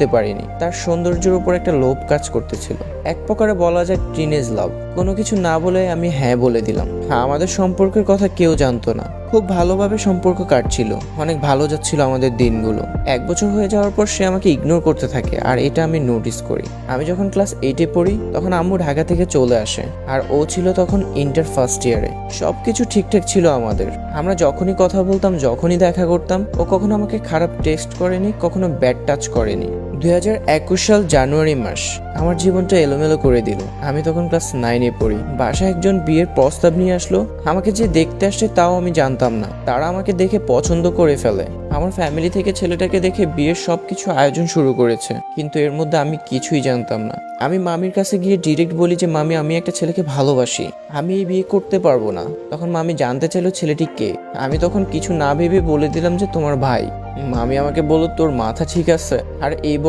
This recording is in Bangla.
করতে পারিনি। তার সৌন্দর্যের উপর একটা লোভ কাজ করতেছিল, এক প্রকারে বলা যায় টিনেজ লাভ। কোনো কিছু না বলে আমি হ্যাঁ বলে দিলাম। হ্যাঁ, আমাদের সম্পর্কের কথা কেউ জানতো না। খুব ভালোভাবে সম্পর্ক কাটছিল, অনেক ভালো যাচ্ছিল আমাদের দিনগুলো। 1 বছর হয়ে যাওয়ার পর সে আমাকে ইগনোর করতে থাকে, আর এটা আমি নোটিস করি। আমি যখন ক্লাস 8-এ পড়ি তখন আম্মু ঢাকা থেকে চলে আসে, আর ও ছিল তখন ইন্টার ফার্স্ট ইয়ারে। সবকিছু ঠিকঠাক ছিল আমাদের। আমরা যখনই কথা বলতাম, যখনই দেখা করতাম, ও কখনো আমাকে খারাপ টেক্সট করেনি, কখনো ব্যাড টাচ করেনি। 2021 সাল জানুয়ারি মাস আমার জীবনটা এলোমেলো করে দিল। আমি তখন ক্লাস 9-এ পড়ি। বাসায় একজন বিয়ের প্রস্তাব নিয়ে আসলো। আমাকে যে দেখতে আসছে তাও আমি জানতাম না। তারা আমাকে দেখে পছন্দ করে ফেলে। আমার ফ্যামিলি থেকে ছেলেটাকে দেখে বিয়ের সবকিছু আয়োজন শুরু করেছে, কিন্তু এর মধ্যে আমি কিছুই জানতাম না। আমি মামির কাছে গিয়ে ডিরেক্ট বলি যে মামি, আমি একটা ছেলেকে ভালোবাসি, আমি এই বিয়ে করতে পারবো না। তখন মামি জানতে চাইলো ছেলেটি কে। আমি তখন কিছু না ভেবে বলে দিলাম যে তোমার ভাই। মামি আমাকে বলল, তোর মাথা ঠিক আছে? আর এই